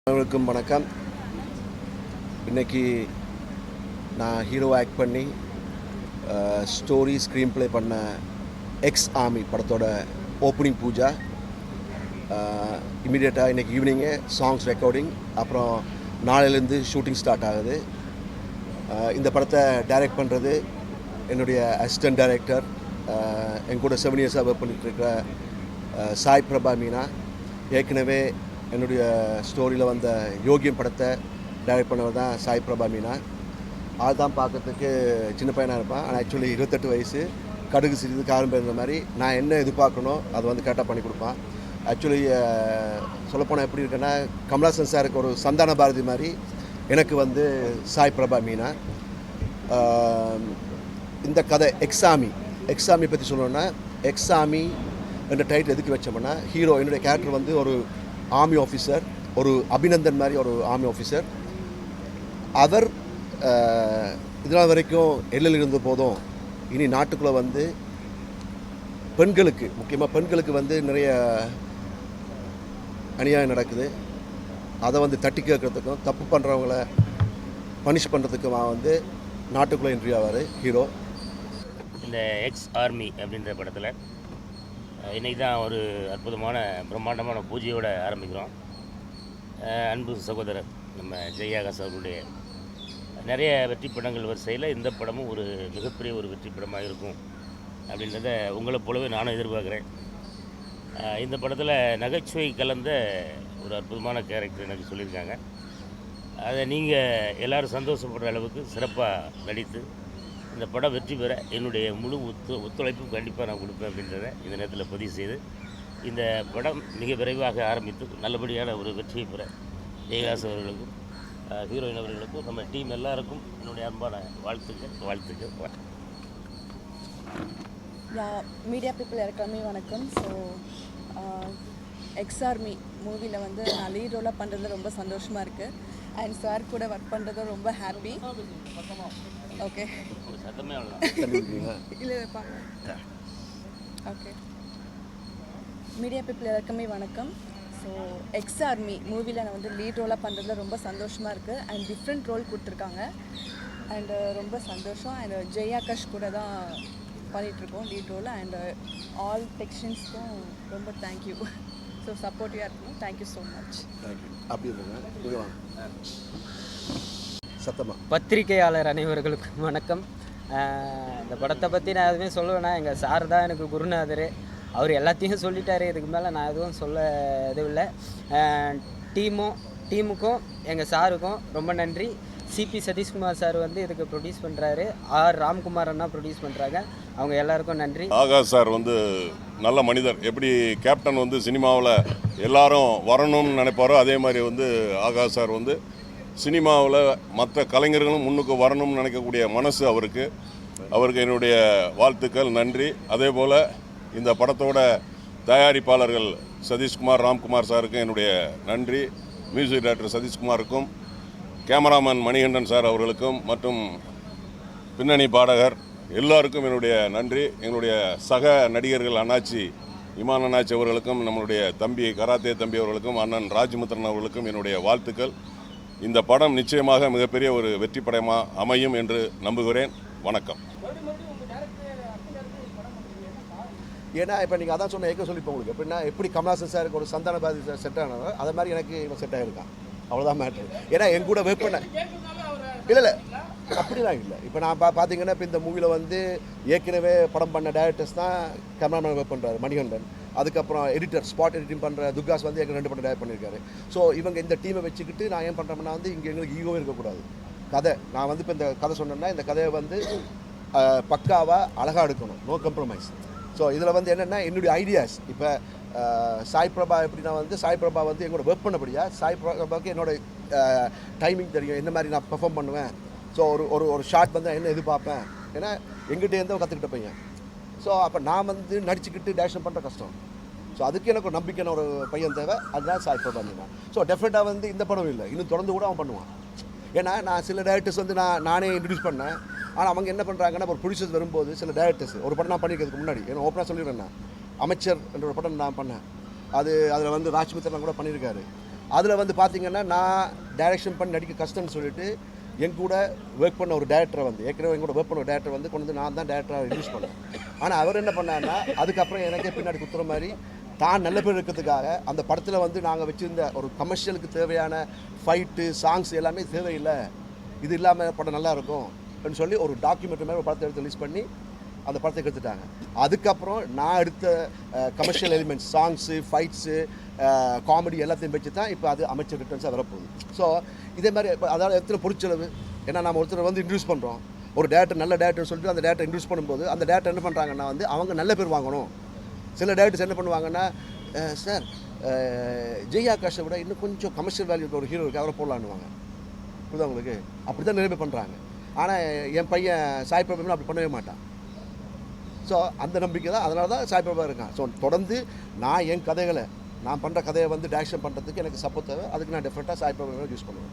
அனைவருக்கும் வணக்கம். இன்றைக்கி நான் ஹீரோ ஆக்ட் பண்ணி ஸ்டோரி ஸ்க்ரீன் ப்ளே பண்ண எக்ஸ் ஆர்மி படத்தோட ஓப்பனிங் பூஜா. இமீடியட்டாக இன்றைக்கி ஈவினிங்கே சாங்ஸ் ரெக்கார்டிங், அப்புறம் நாளையிலேருந்து ஷூட்டிங் ஸ்டார்ட் ஆகுது. இந்த படத்தை டைரக்ட் பண்ணுறது என்னுடைய அசிஸ்டன்ட் டைரக்டர், என் கூட 7 இயர்ஸாக ஒர்க் பண்ணிகிட்ருக்கிற சாய் பிரபா மீனா. ஏற்கனவே என்னுடைய ஸ்டோரியில் வந்த யோகியம் படத்தை டைரக்ட் பண்ணவர் தான் சாய் பிரபா மீனா. ஆள் தான் பார்க்கறதுக்கு சின்ன பையனாக இருப்பான், ஆனால் ஆக்சுவலி 28 வயசு, கடுகு சிறிது காரம் பெறுற மாதிரி. நான் என்ன எதிர்பார்க்கணும் அதை வந்து கரெக்டாக பண்ணி கொடுப்பான். ஆக்சுவலி சொல்லப்போனால் எப்படி இருக்குன்னா, கமல்ஹாசன் சாருக்கு ஒரு சந்தான பாரதி மாதிரி எனக்கு வந்து சாய் பிரபா மீனா. இந்த கதை எக்ஸாமி பற்றி சொல்லணுன்னா, எக்ஸாமி என்ற டைட்டில் எதுக்கு வச்சோம்னா, ஹீரோ என்னுடைய கேரக்டர் வந்து ஒரு ஆர்மி ஆஃபீஸர், ஒரு அபிநந்தன் மாதிரி ஒரு ஆர்மி ஆஃபீஸர். அவர் இதனால் வரைக்கும் எல்லையில் இருந்த போதும் இனி நாட்டுக்குள்ளே வந்து பெண்களுக்கு, முக்கியமாக பெண்களுக்கு வந்து நிறைய அநியாயம் நடக்குது. அதை வந்து தட்டி கேட்குறதுக்கும் தப்பு பண்ணுறவங்கள பனிஷ் பண்ணுறதுக்குமா வந்து நாட்டுக்குள்ளே என்ட்ரி ஆவார் ஹீரோ. இந்த எக்ஸ் ஆர்மி அப்படின்ற படத்தில் இன்றைக்கி தான் ஒரு அற்புதமான பிரம்மாண்டமான பூஜையோடு ஆரம்பிக்கிறோம். அன்பு சகோதரர் நம்ம ஜெயாகாஷ் அவர்களுடைய நிறைய வெற்றி படங்கள் வரிசையில் இந்த படமும் ஒரு மிகப்பெரிய ஒரு வெற்றி படமாக இருக்கும் அப்படின்றத உங்களை போலவே நானும் எதிர்பார்க்குறேன். இந்த படத்தில் நகைச்சுவை கலந்த ஒரு அற்புதமான கேரக்டர் எனக்கு சொல்லியிருக்காங்க. அதை நீங்கள் எல்லோரும் சந்தோஷப்படுற அளவுக்கு சிறப்பாக நடித்து இந்த படம் வெற்றி பெற என்னுடைய முழு ஒத்துழைப்பும் கண்டிப்பாக நான் கொடுப்பேன் அப்படின்றத இந்த நேரத்தில் பதிவு செய்து, இந்த படம் மிக விரைவாக ஆரம்பித்து நல்லபடியான ஒரு வெற்றியை பெற ஜெயகாஷ் அவர்களுக்கும் ஹீரோயின் அவர்களுக்கும் நம்ம டீம் எல்லாருக்கும் என்னுடைய அன்பான வாழ்த்துக்கள். மீடியா பீப்புள் எல்லாருக்குமே வணக்கம். ஸோ எக்ஸ் ஆர்மி மூவியில் வந்து நான் லீட் ரோலாக பண்ணுறது ரொம்ப சந்தோஷமாக இருக்குது. அண்ட் சார் கூட ஒர்க் பண்ணுறது ரொம்ப ஹாப்பி. ஓகே, இல்லை ஓகே. மீடியா பீப்புள் எல்லாருக்குமே வணக்கம். ஸோ எக்ஸ் ஆர்மி மூவியில் நான் வந்து லீட் ரோலாக பண்ணுறதுல ரொம்ப சந்தோஷமாக இருக்குது. அண்ட் டிஃப்ரெண்ட் ரோல் கொடுத்துருக்காங்க. அண்டு ரொம்ப சந்தோஷம். அண்ட் ஜெயாகாஷ் கூட தான் பண்ணிகிட்ருக்கோம் லீட் ரோல். அண்ட் ஆல் டெக்னீஷியன்ஸ்க்கும் ரொம்ப தேங்க்யூ. ஸோ சப்போர்ட்டிவாக இருக்கணும். Thank you so much. தேங்க்யூ. அப்படி சத்தமாக பத்திரிகையாளர் அனைவர்களுக்கும் வணக்கம். இந்த படத்தை பற்றி நான் எதுவுமே சொல்லுவேன்னா, எங்கள் சார் தான் எனக்கு குருநாதர். அவர் எல்லாத்தையும் சொல்லிட்டாரு. இதுக்கு மேலே நான் எதுவும் சொல்ல எதுவும் இல்லை. டீமுக்கும் எங்கள் சாருக்கும் ரொம்ப நன்றி. சிபி சதீஷ்குமார் சார் வந்து இதுக்கு ப்ரொடியூஸ் பண்ணுறாரு. ராம்குமார் அண்ணா ப்ரொடியூஸ் பண்ணுறாங்க. அவங்க எல்லாருக்கும் நன்றி. ஆகாஷ் சார் வந்து நல்ல மனிதர். எப்படி கேப்டன் வந்து சினிமாவில் எல்லாரும் வரணும்னு நினைப்பாரோ, அதே மாதிரி வந்து ஆகாஷ் சார் வந்து சினிமாவில் மற்ற கலைஞர்களும் முன்னுக்கு வரணும்னு நினைக்கக்கூடிய மனசு அவருக்கு என்னுடைய வாழ்த்துக்கள், நன்றி. அதே போல் இந்த படத்தோட தயாரிப்பாளர்கள் சதீஷ்குமார், ராம்குமார் சாருக்கும் என்னுடைய நன்றி. மியூசிக் டைரக்டர் சதீஷ்குமாருக்கும், கேமராமேன் மணிகண்டன் சார் அவர்களுக்கும், மற்றும் பின்னணி பாடகர் எல்லாருக்கும் என்னுடைய நன்றி. எங்களுடைய சக நடிகர்கள் இமான் அண்ணாச்சி அவர்களுக்கும், நம்மளுடைய தம்பி கராத்தே தம்பி அவர்களுக்கும், அண்ணன் ராஜ்முத்திரன் அவர்களுக்கும் என்னுடைய வாழ்த்துக்கள். இந்த படம் நிச்சயமாக மிகப்பெரிய ஒரு வெற்றி படமாக அமையும் என்று நம்புகிறேன். வணக்கம். ஏன்னா இப்போ நீங்கள் அதான் சொன்ன சொல்லிப்போம் உங்களுக்கு எப்படின்னா, எப்படி கமல்ஹாசன் சாருக்கு ஒரு சந்தான பாரதி சார் செட் ஆனாரோ அதை மாதிரி எனக்கு இவன் செட் ஆகிருக்கான். அவ்வளோதான் மேட்ரு. ஏன்னா என் கூட ஒர்க் பண்ண இல்லை அப்படிலாம் இல்லை. இப்போ நான் பார்த்தீங்கன்னா, இப்போ இந்த மூவியில் வந்து ஏற்கனவே படம் பண்ண டேரக்டர்ஸ் தான் கேமராமேன் ஒர்க் பண்ணுறாரு மணிகண்டன். அதுக்கப்புறம் எடிட்டர், ஸ்பாட் எடிட்டிங் பண்ணுற துர்காஸ் வந்து எங்களுக்கு 2 படம் டேரக்ட் பண்ணியிருக்காரு. ஸோ இவங்க இந்த டீமை வச்சுக்கிட்டு நான் ஏன் பண்ணுறேன்னா வந்து இங்கே எங்களுக்கு ஈகோவே இருக்கக்கூடாது. கதை நான் வந்து இப்போ இந்த கதை சொன்னேன்னா, இந்த கதையை வந்து பக்காவாக அழகாக எடுக்கணும், நோ கம்ப்ரமைஸ். ஸோ இதில் வந்து என்னென்னா, என்னுடைய ஐடியாஸ் இப்போ சாய் பிரபா எப்படின்னா வந்து சாய் பிரபா வந்து எங்களோட ஒர்க் பண்ணபடியா சாய் பிரபாவுக்கு என்னோட டைமிங் தெரியும், என்ன மாதிரி நான் பெர்ஃபார்ம் பண்ணுவேன். ஸோ ஒரு ஷார்ட் வந்து என்ன எதிர்பார்ப்பேன், ஏன்னா எங்கிட்டேருந்தோ கற்றுக்கிட்ட பையன். ஸோ அப்போ நான் வந்து நடிச்சுக்கிட்டு டேரக்ஷன் பண்ணுற கஷ்டம். ஸோ அதுக்கு எனக்கு ஒரு நம்பிக்கையான ஒரு பையன் தேவை. அதுதான் சாய் பிரபா மீனா. ஸோ டெஃபினட்டாக வந்து இந்த படம் இல்லை, இன்னும் தொடர்ந்து கூட அவன் பண்ணுவான். ஏன்னா நான் சில டேரக்டர்ஸ் வந்து நானே இன்ட்ரடியூஸ் பண்ணேன். ஆனால் அவங்க என்ன பண்ணுறாங்கன்னா, ஒரு ப்ரொடியூசர்ஸ் வரும்போது சில டேரக்டர்ஸ் ஒரு படம் நான் பண்ணிக்கிறதுக்கு முன்னாடி ஏன்னா ஓப்பனாக சொல்லிடுறேன், நான் அமைச்சர் என்ற ஒரு படம் நான் பண்ணேன். அதில் வந்து ராஜ்மித்திரன் கூட பண்ணியிருக்காரு. அதில் வந்து பார்த்தீங்கன்னா நான் டைரக்ஷன் பண்ணி நடிக்க கஷ்டம்னு சொல்லிட்டு என் கூட ஒர்க் பண்ண ஒரு டேரக்டரை வந்து ஏற்கனவே என் கூட ஒர்க் பண்ண ஒரு டேரக்டர் வந்து கொண்டு வந்து நான் தான் டேரக்டராக இன்ட்ரடியூஸ் பண்ணேன். ஆனால் அவர் என்ன பண்ணாருன்னா அதுக்கப்புறம் எனக்கே பின்னாடி குத்துற மாதிரி தான் நல்ல பேர் இருக்கிறதுக்காக அந்த படத்தில் வந்து நாங்கள் வச்சுருந்த ஒரு கமர்ஷியலுக்கு தேவையான ஃபைட்டு சாங்ஸ் எல்லாமே தேவையில்லை, இது இல்லாமல் படம் நல்லாயிருக்கும் அப்படின்னு சொல்லி ஒரு டாக்குமெண்ட்ரி மாதிரி ஒரு படத்தை எடுத்து ரிலீஸ் பண்ணி அந்த படத்தை எடுத்துட்டாங்க. அதுக்கப்புறம் நான் எடுத்த commercial elements songs fights comedy எல்லாத்தையும் வச்சு தான் இப்போ அது அமைச்சர் ரிட்டர்ன்ஸாக வரப்போகுது. ஸோ இதே மாதிரி இப்போ அதாவது எத்தனை பொருட்செலவு, ஏன்னா நம்ம ஒருத்தர் வந்து இன்ட்ரடியூஸ் பண்ணுறோம், ஒரு டேரக்டர் நல்ல டேரக்டர் சொல்லிட்டு அந்த டேரக்டர் இன்ட்ரடியூஸ் பண்ணும்போது அந்த டேரக்டர் என்ன பண்ணுறாங்கன்னா வந்து அவங்க நல்ல பேர் வாங்கணும். சில டேரக்டர்ஸ் என்ன பண்ணுவாங்கன்னா சார் ஜெய் ஆகாஷை விட இன்னும் கொஞ்சம் கமர்ஷியல் வேல்யூ ஒரு ஹீரோ இருக்குது அவரை போடலான்னுவாங்க. புரியுதா உங்களுக்கு? அப்படி தான் நிறைய பேர் பண்ணுறாங்க. ஆனால் என் பையன் சாய் பிரபு அப்படி பண்ணவே மாட்டான். ஸோ அந்த நம்பிக்கை தான், அதனால தான் சாய் பிரபா இருக்கான். ஸோ தொடர்ந்து நான் என் கதைகளை நான் பண்ணுற கதையை வந்து டேரக்ஷன் பண்ணுறதுக்கு எனக்கு சப்போர்ட் தேவை, அதுக்கு நான் டெஃபினட்டாக சாய் பிரபா யூஸ் பண்ணுவேன்.